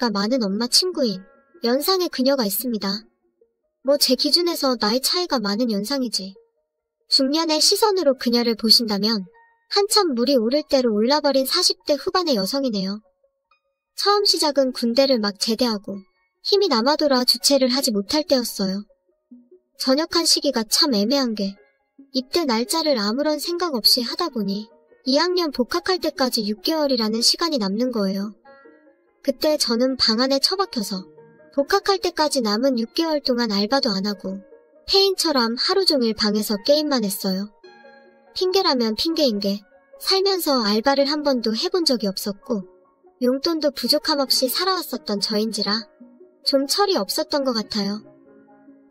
나이가 많은 엄마 친구인 연상의 그녀가 있습니다. 뭐 제 기준에서 나이 차이가 많은 연상이지. 중년의 시선으로 그녀를 보신다면 한참 물이 오를 대로 올라버린 40대 후반의 여성이네요. 처음 시작은 군대를 막 제대하고 힘이 남아돌아 주체를 하지 못할 때였어요. 전역한 시기가 참 애매한 게 입대 날짜를 아무런 생각 없이 하다 보니 2학년 복학할 때까지 6개월이라는 시간이 남는 거예요. 그때 저는 방 안에 처박혀서 복학할 때까지 남은 6개월 동안 알바도 안 하고 폐인처럼 하루 종일 방에서 게임만 했어요. 핑계라면 핑계인 게 살면서 알바를 한 번도 해본 적이 없었고 용돈도 부족함 없이 살아왔었던 저인지라 좀 철이 없었던 것 같아요.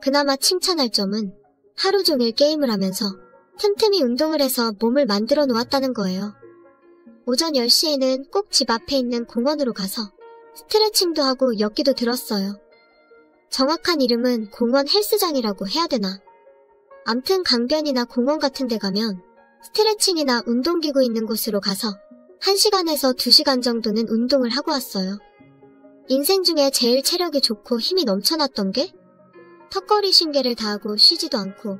그나마 칭찬할 점은 하루 종일 게임을 하면서 틈틈이 운동을 해서 몸을 만들어 놓았다는 거예요. 오전 10시에는 꼭 집 앞에 있는 공원으로 가서 스트레칭도 하고 엿기도 들었어요. 정확한 이름은 공원 헬스장이라고 해야 되나? 암튼 강변이나 공원 같은 데 가면 스트레칭이나 운동기구 있는 곳으로 가서 1시간에서 2시간 정도는 운동을 하고 왔어요. 인생 중에 제일 체력이 좋고 힘이 넘쳐났던 게 턱걸이 신개를 다 하고 쉬지도 않고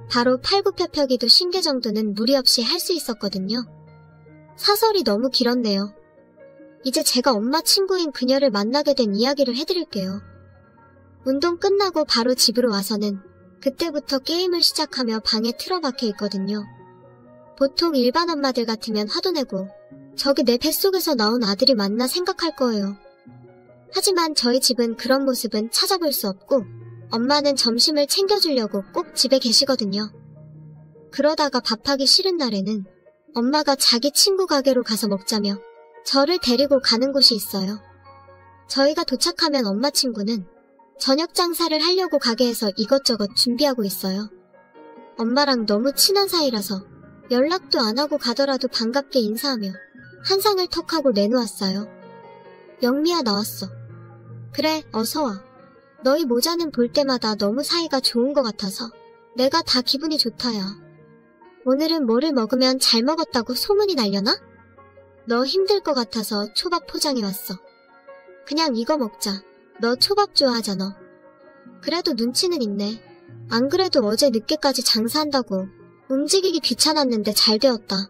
바로 팔굽혀펴기도 신개 정도는 무리 없이 할 수 있었거든요. 사설이 너무 길었네요. 이제 제가 엄마 친구인 그녀를 만나게 된 이야기를 해드릴게요. 운동 끝나고 바로 집으로 와서는 그때부터 게임을 시작하며 방에 틀어박혀 있거든요. 보통 일반 엄마들 같으면 화도 내고 저기 내 뱃속에서 나온 아들이 맞나 생각할 거예요. 하지만 저희 집은 그런 모습은 찾아볼 수 없고 엄마는 점심을 챙겨주려고 꼭 집에 계시거든요. 그러다가 밥하기 싫은 날에는 엄마가 자기 친구 가게로 가서 먹자며 저를 데리고 가는 곳이 있어요. 저희가 도착하면 엄마 친구는 저녁 장사를 하려고 가게에서 이것저것 준비하고 있어요. 엄마랑 너무 친한 사이라서 연락도 안 하고 가더라도 반갑게 인사하며 한 상을 턱 하고 내놓았어요. 영미야 나왔어. 그래 어서와. 너희 모자는 볼 때마다 너무 사이가 좋은 것 같아서 내가 다 기분이 좋다야. 오늘은 뭐를 먹으면 잘 먹었다고 소문이 날려나? 너 힘들 것 같아서 초밥 포장해 왔어. 그냥 이거 먹자. 너 초밥 좋아하잖아. 그래도 눈치는 있네. 안 그래도 어제 늦게까지 장사한다고 움직이기 귀찮았는데 잘 되었다.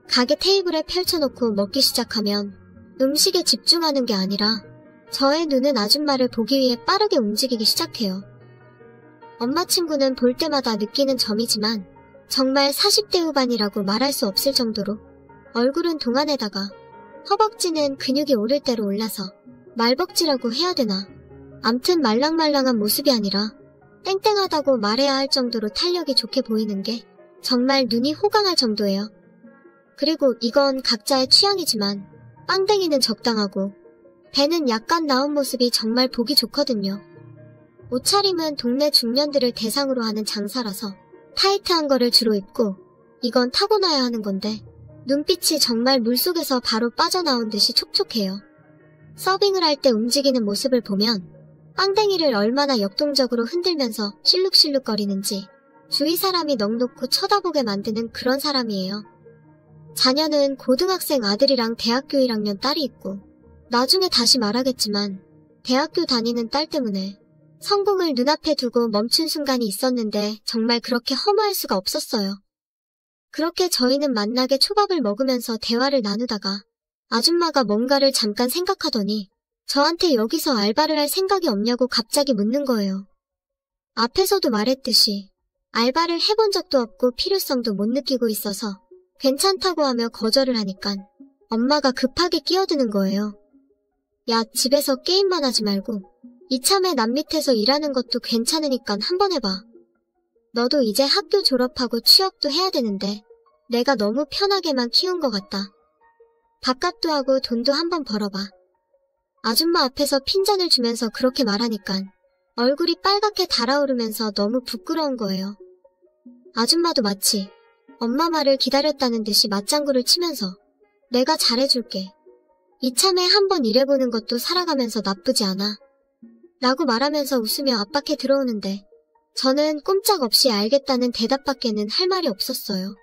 가게 테이블에 펼쳐놓고 먹기 시작하면 음식에 집중하는 게 아니라 저의 눈은 아줌마를 보기 위해 빠르게 움직이기 시작해요. 엄마 친구는 볼 때마다 느끼는 점이지만 정말 40대 후반이라고 말할 수 없을 정도로 얼굴은 동안에다가 허벅지는 근육이 오를 대로 올라서 말벅지라고 해야 되나? 암튼 말랑말랑한 모습이 아니라 땡땡하다고 말해야 할 정도로 탄력이 좋게 보이는 게 정말 눈이 호강할 정도예요. 그리고 이건 각자의 취향이지만 빵댕이는 적당하고 배는 약간 나온 모습이 정말 보기 좋거든요. 옷차림은 동네 중년들을 대상으로 하는 장사라서 타이트한 거를 주로 입고 이건 타고나야 하는 건데 눈빛이 정말 물속에서 바로 빠져나온 듯이 촉촉해요. 서빙을 할 때 움직이는 모습을 보면 빵댕이를 얼마나 역동적으로 흔들면서 실룩실룩거리는지 주위 사람이 넋놓고 쳐다보게 만드는 그런 사람이에요. 자녀는 고등학생 아들이랑 대학교 1학년 딸이 있고 나중에 다시 말하겠지만 대학교 다니는 딸 때문에 성공을 눈앞에 두고 멈춘 순간이 있었는데 정말 그렇게 허무할 수가 없었어요. 그렇게 저희는 만나게 초밥을 먹으면서 대화를 나누다가 아줌마가 뭔가를 잠깐 생각하더니 저한테 여기서 알바를 할 생각이 없냐고 갑자기 묻는 거예요. 앞에서도 말했듯이 알바를 해본 적도 없고 필요성도 못 느끼고 있어서 괜찮다고 하며 거절을 하니깐 엄마가 급하게 끼어드는 거예요. 야, 집에서 게임만 하지 말고 이참에 남 밑에서 일하는 것도 괜찮으니까 한번 해봐. 너도 이제 학교 졸업하고 취업도 해야 되는데 내가 너무 편하게만 키운 것 같다. 밥값도 하고 돈도 한번 벌어봐. 아줌마 앞에서 핀잔을 주면서 그렇게 말하니깐 얼굴이 빨갛게 달아오르면서 너무 부끄러운 거예요. 아줌마도 마치 엄마 말을 기다렸다는 듯이 맞장구를 치면서 내가 잘해줄게. 이참에 한번 일해보는 것도 살아가면서 나쁘지 않아. 라고 말하면서 웃으며 압박해 들어오는데 저는 꼼짝없이 알겠다는 대답밖에는 할 말이 없었어요.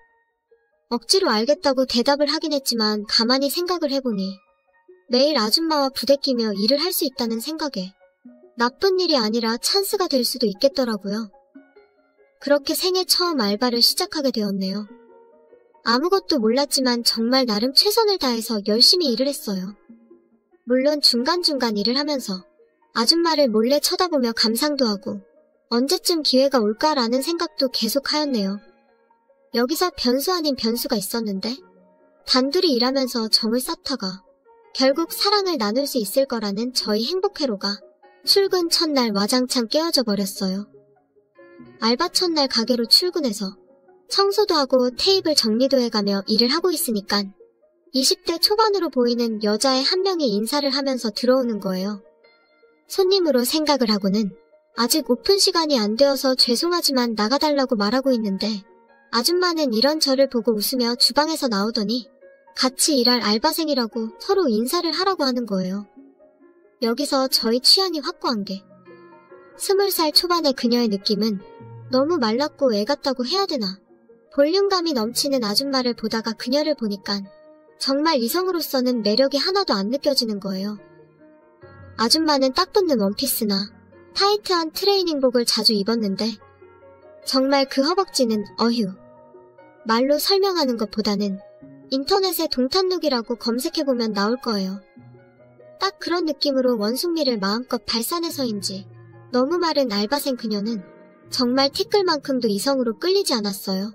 억지로 알겠다고 대답을 하긴 했지만 가만히 생각을 해보니 매일 아줌마와 부대끼며 일을 할 수 있다는 생각에 나쁜 일이 아니라 찬스가 될 수도 있겠더라고요. 그렇게 생애 처음 알바를 시작하게 되었네요. 아무것도 몰랐지만 정말 나름 최선을 다해서 열심히 일을 했어요. 물론 중간중간 일을 하면서 아줌마를 몰래 쳐다보며 감상도 하고 언제쯤 기회가 올까라는 생각도 계속 하였네요. 여기서 변수 아닌 변수가 있었는데 단둘이 일하면서 정을 쌓다가 결국 사랑을 나눌 수 있을 거라는 저희 행복회로가 출근 첫날 와장창 깨어져 버렸어요. 알바 첫날 가게로 출근해서 청소도 하고 테이블 정리도 해가며 일을 하고 있으니깐 20대 초반으로 보이는 여자애 한 명이 인사를 하면서 들어오는 거예요. 손님으로 생각을 하고는 아직 오픈 시간이 안 되어서 죄송하지만 나가달라고 말하고 있는데 아줌마는 이런 저를 보고 웃으며 주방에서 나오더니 같이 일할 알바생이라고 서로 인사를 하라고 하는 거예요. 여기서 저희 취향이 확고한 게 20살 초반의 그녀의 느낌은 너무 말랐고 애 같다고 해야 되나 볼륨감이 넘치는 아줌마를 보다가 그녀를 보니깐 정말 이성으로서는 매력이 하나도 안 느껴지는 거예요. 아줌마는 딱 붙는 원피스나 타이트한 트레이닝복을 자주 입었는데 정말 그 허벅지는 어휴. 말로 설명하는 것보다는 인터넷에 동탄룩이라고 검색해보면 나올 거예요. 딱 그런 느낌으로 원숭미를 마음껏 발산해서인지 너무 마른 알바생 그녀는 정말 티끌만큼도 이성으로 끌리지 않았어요.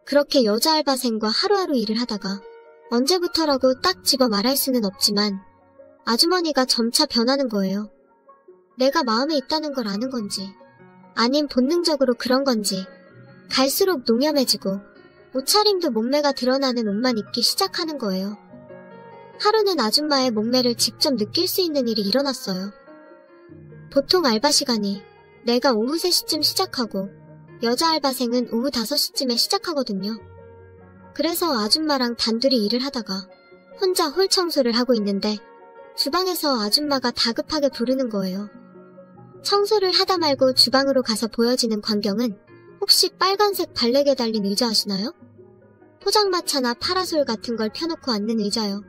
그렇게 여자 알바생과 하루하루 일을 하다가 언제부터라고 딱 집어 말할 수는 없지만 아주머니가 점차 변하는 거예요. 내가 마음에 있다는 걸 아는 건지 아님 본능적으로 그런 건지 갈수록 농염해지고 옷차림도 몸매가 드러나는 옷만 입기 시작하는 거예요. 하루는 아줌마의 몸매를 직접 느낄 수 있는 일이 일어났어요. 보통 알바 시간이 내가 오후 3시쯤 시작하고 여자 알바생은 오후 5시쯤에 시작하거든요. 그래서 아줌마랑 단둘이 일을 하다가 혼자 홀 청소를 하고 있는데 주방에서 아줌마가 다급하게 부르는 거예요. 청소를 하다 말고 주방으로 가서 보여지는 광경은 혹시 빨간색 발레게 달린 의자 아시나요? 포장마차나 파라솔 같은 걸 펴놓고 앉는 의자요.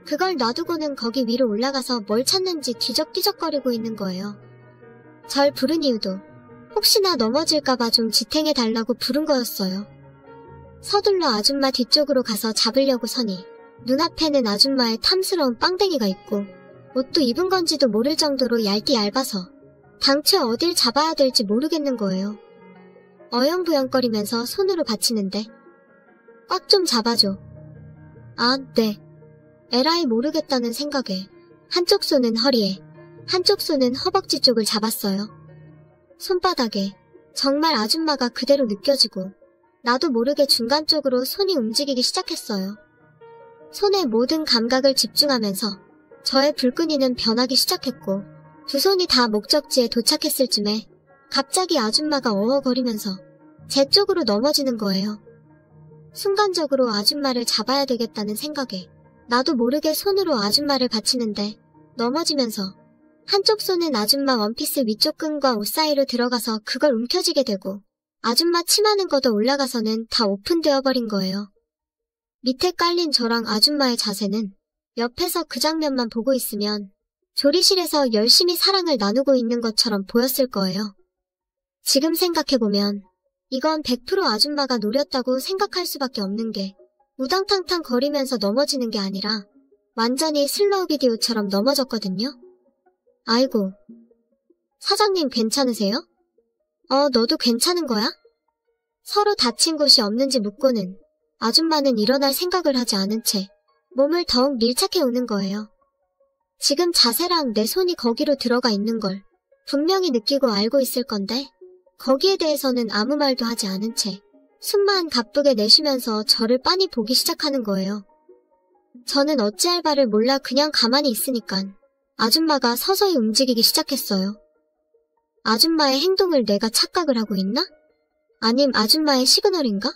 그걸 놔두고는 거기 위로 올라가서 뭘 찾는지 뒤적뒤적거리고 있는 거예요. 절 부른 이유도 혹시나 넘어질까봐 좀 지탱해달라고 부른 거였어요. 서둘러 아줌마 뒤쪽으로 가서 잡으려고 서니 눈앞에는 아줌마의 탐스러운 빵댕이가 있고 옷도 입은 건지도 모를 정도로 얇아서 당최 어딜 잡아야 될지 모르겠는 거예요. 어영부영거리면서 손으로 받치는데 꽉 좀 잡아줘. 아, 네. 에라이 모르겠다는 생각에 한쪽 손은 허리에 한쪽 손은 허벅지 쪽을 잡았어요. 손바닥에 정말 아줌마가 그대로 느껴지고 나도 모르게 중간 쪽으로 손이 움직이기 시작했어요. 손의 모든 감각을 집중하면서 저의 불끈이는 변하기 시작했고 두 손이 다 목적지에 도착했을 쯤에 갑자기 아줌마가 어어거리면서 제 쪽으로 넘어지는 거예요. 순간적으로 아줌마를 잡아야 되겠다는 생각에 나도 모르게 손으로 아줌마를 받치는데 넘어지면서 한쪽 손은 아줌마 원피스 위쪽 끈과 옷 사이로 들어가서 그걸 움켜쥐게 되고 아줌마 치마는 걷어 올라가서는 다 오픈되어 버린 거예요. 밑에 깔린 저랑 아줌마의 자세는 옆에서 그 장면만 보고 있으면 조리실에서 열심히 사랑을 나누고 있는 것처럼 보였을 거예요. 지금 생각해보면 이건 100% 아줌마가 노렸다고 생각할 수밖에 없는 게 우당탕탕 거리면서 넘어지는 게 아니라 완전히 슬로우 비디오처럼 넘어졌거든요. 아이고. 사장님 괜찮으세요? 너도 괜찮은 거야? 서로 다친 곳이 없는지 묻고는 아줌마는 일어날 생각을 하지 않은 채 몸을 더욱 밀착해 오는 거예요. 지금 자세랑 내 손이 거기로 들어가 있는 걸 분명히 느끼고 알고 있을 건데 거기에 대해서는 아무 말도 하지 않은 채 숨만 가쁘게 내쉬면서 저를 빤히 보기 시작하는 거예요. 저는 어찌할 바를 몰라 그냥 가만히 있으니깐 아줌마가 서서히 움직이기 시작했어요. 아줌마의 행동을 내가 착각을 하고 있나? 아님 아줌마의 시그널인가?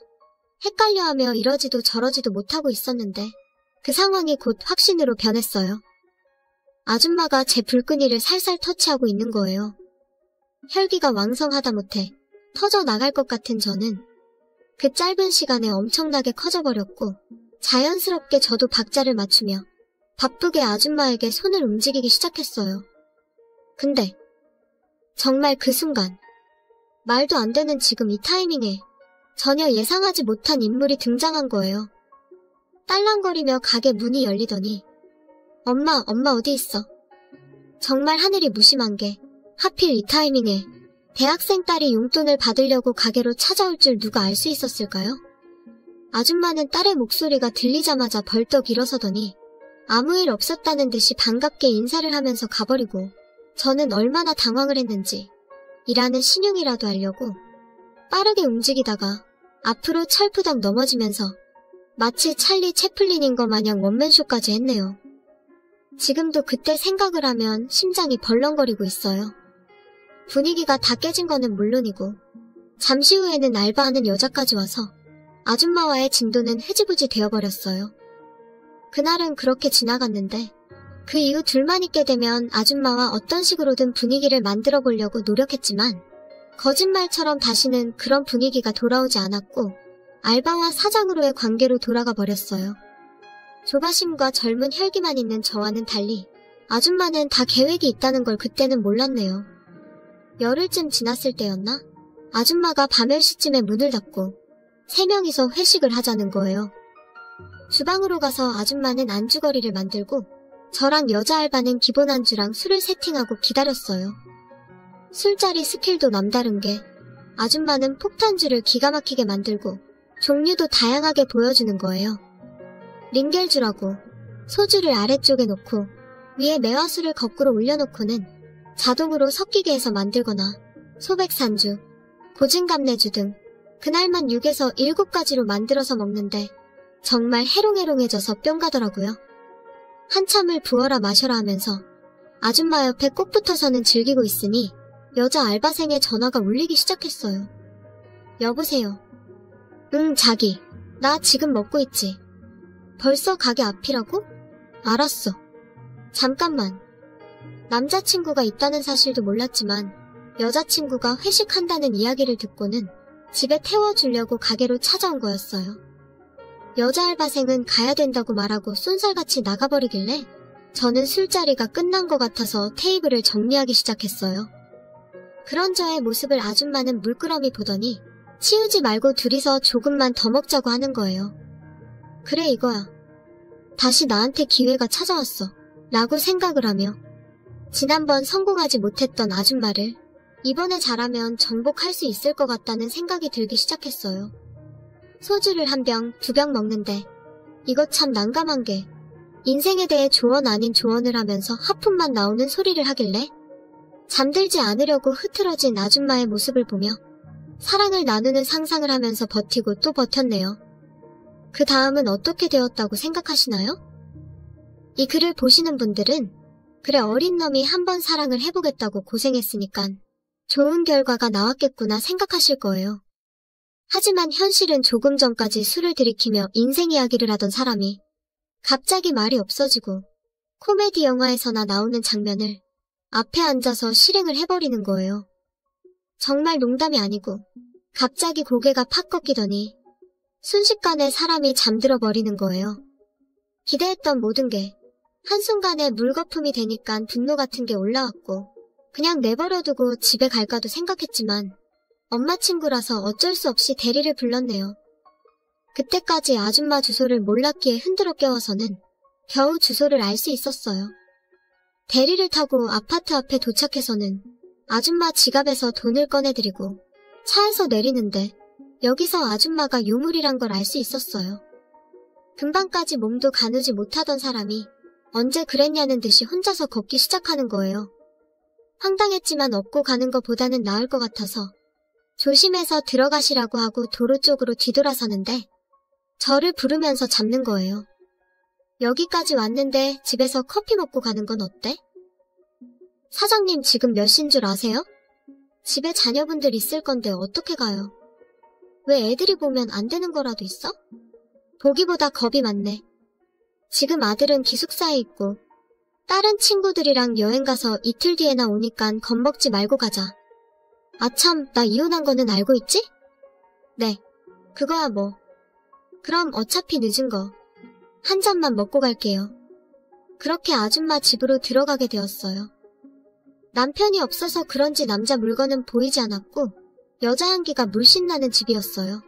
헷갈려하며 이러지도 저러지도 못하고 있었는데 그 상황이 곧 확신으로 변했어요. 아줌마가 제 불끈이를 살살 터치하고 있는 거예요. 혈기가 왕성하다 못해 터져 나갈 것 같은 저는 그 짧은 시간에 엄청나게 커져버렸고 자연스럽게 저도 박자를 맞추며 바쁘게 아줌마에게 손을 움직이기 시작했어요. 근데 정말 그 순간 말도 안 되는 지금 이 타이밍에 전혀 예상하지 못한 인물이 등장한 거예요. 딸랑거리며 가게 문이 열리더니 엄마 어디 있어? 정말 하늘이 무심한 게 하필 이 타이밍에 대학생 딸이 용돈을 받으려고 가게로 찾아올 줄 누가 알 수 있었을까요? 아줌마는 딸의 목소리가 들리자마자 벌떡 일어서더니 아무 일 없었다는 듯이 반갑게 인사를 하면서 가버리고 저는 얼마나 당황을 했는지 일하는 신용이라도 하려고 빠르게 움직이다가 앞으로 철푸덕 넘어지면서 마치 찰리 채플린인 것 마냥 원맨쇼까지 했네요. 지금도 그때 생각을 하면 심장이 벌렁거리고 있어요. 분위기가 다 깨진 거는 물론이고 잠시 후에는 알바하는 여자까지 와서 아줌마와의 진도는 흐지부지 되어버렸어요. 그날은 그렇게 지나갔는데 그 이후 둘만 있게 되면 아줌마와 어떤 식으로든 분위기를 만들어 보려고 노력했지만 거짓말처럼 다시는 그런 분위기가 돌아오지 않았고 알바와 사장으로의 관계로 돌아가 버렸어요. 조바심과 젊은 혈기만 있는 저와는 달리 아줌마는 다 계획이 있다는 걸 그때는 몰랐네요. 열흘쯤 지났을 때였나? 아줌마가 밤 10시쯤에 문을 닫고 3명이서 회식을 하자는 거예요. 주방으로 가서 아줌마는 안주거리를 만들고 저랑 여자 알바는 기본 안주랑 술을 세팅하고 기다렸어요. 술자리 스킬도 남다른 게 아줌마는 폭탄주를 기가 막히게 만들고 종류도 다양하게 보여주는 거예요. 링겔주라고 소주를 아래쪽에 놓고 위에 매화수를 거꾸로 올려놓고는 자동으로 섞이게 해서 만들거나 소백산주, 고진감래주 등 그날만 6에서 7가지로 만들어서 먹는데 정말 해롱해롱해져서 뿅 가더라고요. 한참을 부어라 마셔라 하면서 아줌마 옆에 꼭 붙어서는 즐기고 있으니 여자 알바생의 전화가 울리기 시작했어요. 여보세요. 응, 자기. 나 지금 먹고 있지. 벌써 가게 앞이라고? 알았어. 잠깐만. 남자친구가 있다는 사실도 몰랐지만 여자친구가 회식한다는 이야기를 듣고는 집에 태워주려고 가게로 찾아온 거였어요. 여자 알바생은 가야 된다고 말하고 쏜살같이 나가버리길래 저는 술자리가 끝난 것 같아서 테이블을 정리하기 시작했어요. 그런 저의 모습을 아줌마는 물끄러미 보더니 치우지 말고 둘이서 조금만 더 먹자고 하는 거예요. 그래 이거야. 다시 나한테 기회가 찾아왔어. 라고 생각을 하며 지난번 성공하지 못했던 아줌마를 이번에 잘하면 정복할 수 있을 것 같다는 생각이 들기 시작했어요. 소주를 1병, 2병 먹는데 이거 참 난감한 게 인생에 대해 조언 아닌 조언을 하면서 하품만 나오는 소리를 하길래 잠들지 않으려고 흐트러진 아줌마의 모습을 보며 사랑을 나누는 상상을 하면서 버티고 또 버텼네요. 그 다음은 어떻게 되었다고 생각하시나요? 이 글을 보시는 분들은 그래 어린 놈이 한번 사랑을 해보겠다고 고생했으니깐 좋은 결과가 나왔겠구나 생각하실 거예요. 하지만 현실은 조금 전까지 술을 들이키며 인생 이야기를 하던 사람이 갑자기 말이 없어지고 코미디 영화에서나 나오는 장면을 앞에 앉아서 실행을 해버리는 거예요. 정말 농담이 아니고 갑자기 고개가 팍 꺾이더니 순식간에 사람이 잠들어 버리는 거예요. 기대했던 모든 게 한순간에 물거품이 되니까 분노 같은 게 올라왔고 그냥 내버려두고 집에 갈까도 생각했지만 엄마 친구라서 어쩔 수 없이 대리를 불렀네요. 그때까지 아줌마 주소를 몰랐기에 흔들어 깨워서는 겨우 주소를 알 수 있었어요. 대리를 타고 아파트 앞에 도착해서는 아줌마 지갑에서 돈을 꺼내드리고 차에서 내리는데 여기서 아줌마가 유물이란 걸 알 수 있었어요. 금방까지 몸도 가누지 못하던 사람이 언제 그랬냐는 듯이 혼자서 걷기 시작하는 거예요. 황당했지만 업고 가는 것보다는 나을 것 같아서 조심해서 들어가시라고 하고 도로 쪽으로 뒤돌아서는데 저를 부르면서 잡는 거예요. 여기까지 왔는데 집에서 커피 먹고 가는 건 어때? 사장님 지금 몇 시인 줄 아세요? 집에 자녀분들 있을 건데 어떻게 가요? 왜 애들이 보면 안 되는 거라도 있어? 보기보다 겁이 많네. 지금 아들은 기숙사에 있고 다른 친구들이랑 여행 가서 이틀 뒤에나 오니깐 겁먹지 말고 가자. 아참, 나 이혼한 거는 알고 있지? 네, 그거야 뭐. 그럼 어차피 늦은 거 한 잔만 먹고 갈게요. 그렇게 아줌마 집으로 들어가게 되었어요. 남편이 없어서 그런지 남자 물건은 보이지 않았고 여자 향기가 물씬 나는 집이었어요.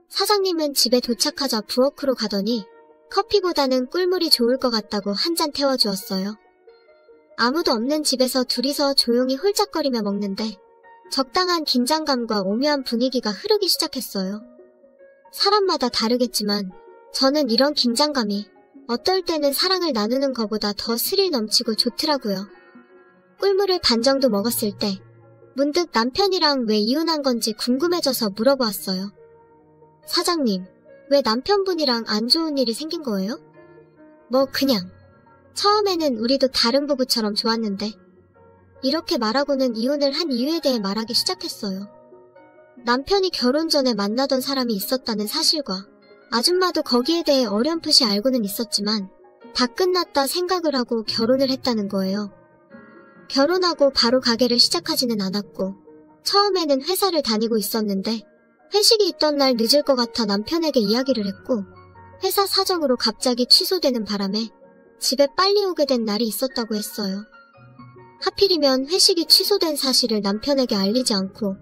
사장님은 집에 도착하자 부엌으로 가더니 커피보다는 꿀물이 좋을 것 같다고 한 잔 태워주었어요. 아무도 없는 집에서 둘이서 조용히 홀짝거리며 먹는데 적당한 긴장감과 오묘한 분위기가 흐르기 시작했어요. 사람마다 다르겠지만 저는 이런 긴장감이 어떨 때는 사랑을 나누는 것보다 더 스릴 넘치고 좋더라고요. 꿀물을 반 정도 먹었을 때 문득 남편이랑 왜 이혼한 건지 궁금해져서 물어보았어요. 사장님, 왜 남편분이랑 안 좋은 일이 생긴 거예요? 뭐 그냥. 처음에는 우리도 다른 부부처럼 좋았는데 이렇게 말하고는 이혼을 한 이유에 대해 말하기 시작했어요. 남편이 결혼 전에 만나던 사람이 있었다는 사실과 아줌마도 거기에 대해 어렴풋이 알고는 있었지만 다 끝났다 생각을 하고 결혼을 했다는 거예요. 결혼하고 바로 가게를 시작하지는 않았고 처음에는 회사를 다니고 있었는데 회식이 있던 날 늦을 것 같아 남편에게 이야기를 했고 회사 사정으로 갑자기 취소되는 바람에 집에 빨리 오게 된 날이 있었다고 했어요. 하필이면 회식이 취소된 사실을 남편에게 알리지 않고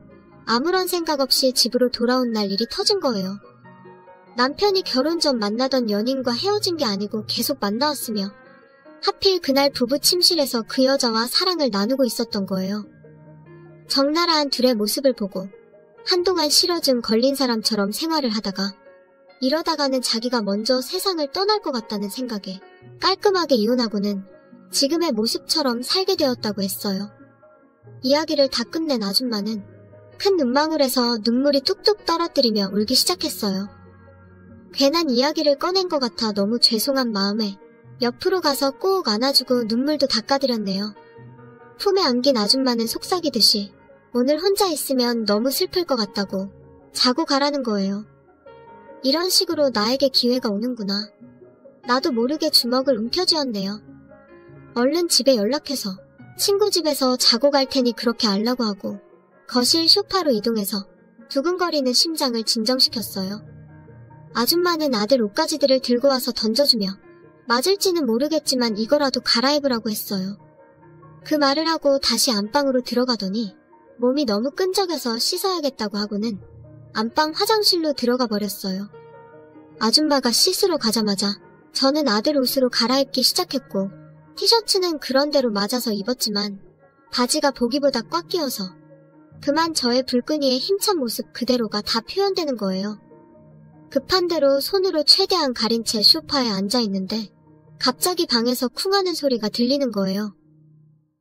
아무런 생각 없이 집으로 돌아온 날 일이 터진 거예요. 남편이 결혼 전 만나던 연인과 헤어진 게 아니고 계속 만나왔으며 하필 그날 부부 침실에서 그 여자와 사랑을 나누고 있었던 거예요. 적나라한 둘의 모습을 보고 한동안 실어증 걸린 사람처럼 생활을 하다가 이러다가는 자기가 먼저 세상을 떠날 것 같다는 생각에 깔끔하게 이혼하고는 지금의 모습처럼 살게 되었다고 했어요. 이야기를 다 끝낸 아줌마는 큰 눈망울에서 눈물이 뚝뚝 떨어뜨리며 울기 시작했어요. 괜한 이야기를 꺼낸 것 같아 너무 죄송한 마음에 옆으로 가서 꼭 안아주고 눈물도 닦아드렸네요. 품에 안긴 아줌마는 속삭이듯이 오늘 혼자 있으면 너무 슬플 것 같다고 자고 가라는 거예요. 이런 식으로 나에게 기회가 오는구나. 나도 모르게 주먹을 움켜쥐었네요. 얼른 집에 연락해서 친구 집에서 자고 갈 테니 그렇게 알라고 하고 거실 소파로 이동해서 두근거리는 심장을 진정시켰어요. 아줌마는 아들 옷가지들을 들고 와서 던져주며 맞을지는 모르겠지만 이거라도 갈아입으라고 했어요. 그 말을 하고 다시 안방으로 들어가더니 몸이 너무 끈적여서 씻어야겠다고 하고는 안방 화장실로 들어가 버렸어요. 아줌마가 씻으러 가자마자 저는 아들 옷으로 갈아입기 시작했고 티셔츠는 그런대로 맞아서 입었지만 바지가 보기보다 꽉 끼어서 그만 저의 불끈이의 힘찬 모습 그대로가 다 표현되는 거예요. 급한 대로 손으로 최대한 가린 채 소파에 앉아있는데 갑자기 방에서 쿵하는 소리가 들리는 거예요.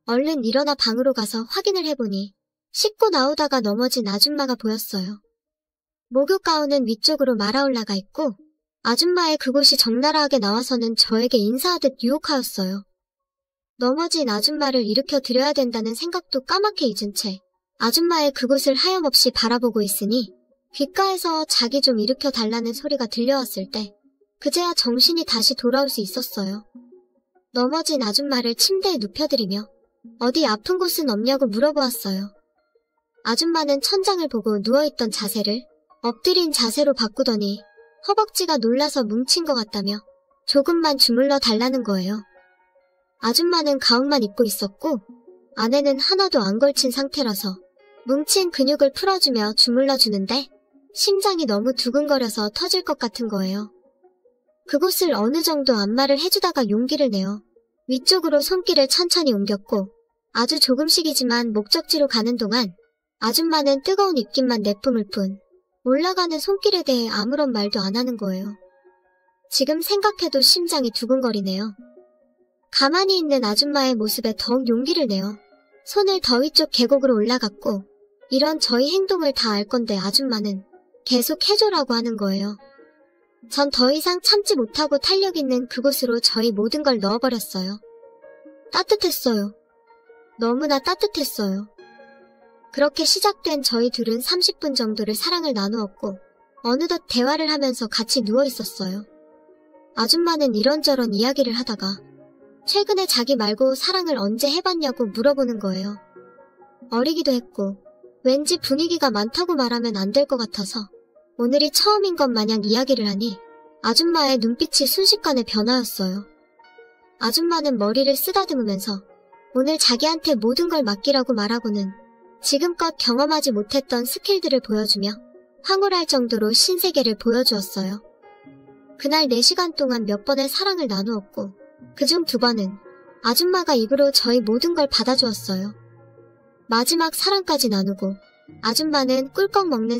얼른 일어나 방으로 가서 확인을 해보니 씻고 나오다가 넘어진 아줌마가 보였어요. 목욕 가운은 위쪽으로 말아 올라가 있고 아줌마의 그곳이 적나라하게 나와서는 저에게 인사하듯 유혹하였어요. 넘어진 아줌마를 일으켜 드려야 된다는 생각도 까맣게 잊은 채 아줌마의 그곳을 하염없이 바라보고 있으니 귓가에서 자기 좀 일으켜 달라는 소리가 들려왔을 때 그제야 정신이 다시 돌아올 수 있었어요. 넘어진 아줌마를 침대에 눕혀드리며 어디 아픈 곳은 없냐고 물어보았어요. 아줌마는 천장을 보고 누워있던 자세를 엎드린 자세로 바꾸더니 허벅지가 놀라서 뭉친 것 같다며 조금만 주물러 달라는 거예요. 아줌마는 가운만 입고 있었고 안에는 하나도 안 걸친 상태라서 뭉친 근육을 풀어주며 주물러 주는데 심장이 너무 두근거려서 터질 것 같은 거예요. 그곳을 어느 정도 안마를 해주다가 용기를 내어 위쪽으로 손길을 천천히 옮겼고 아주 조금씩이지만 목적지로 가는 동안 아줌마는 뜨거운 입김만 내뿜을 뿐 올라가는 손길에 대해 아무런 말도 안 하는 거예요. 지금 생각해도 심장이 두근거리네요. 가만히 있는 아줌마의 모습에 더욱 용기를 내어 손을 더 위쪽 계곡으로 올라갔고 이런 저희 행동을 다 알 건데 아줌마는 계속 해줘라고 하는 거예요. 전 더 이상 참지 못하고 탄력 있는 그곳으로 저희 모든 걸 넣어버렸어요. 따뜻했어요. 너무나 따뜻했어요. 그렇게 시작된 저희 둘은 30분 정도를 사랑을 나누었고 어느덧 대화를 하면서 같이 누워있었어요. 아줌마는 이런저런 이야기를 하다가 최근에 자기 말고 사랑을 언제 해봤냐고 물어보는 거예요. 어리기도 했고 왠지 분위기가 많다고 말하면 안 될 것 같아서 오늘이 처음인 것 마냥 이야기를 하니 아줌마의 눈빛이 순식간에 변하였어요. 아줌마는 머리를 쓰다듬으면서 오늘 자기한테 모든 걸 맡기라고 말하고는 지금껏 경험하지 못했던 스킬들을 보여주며 황홀할 정도로 신세계를 보여주었어요. 그날 4시간 동안 몇 번의 사랑을 나누었고 그중 2번은 아줌마가 입으로 저희 모든 걸 받아주었어요. 마지막 사랑까지 나누고 아줌마는 꿀꺽 먹는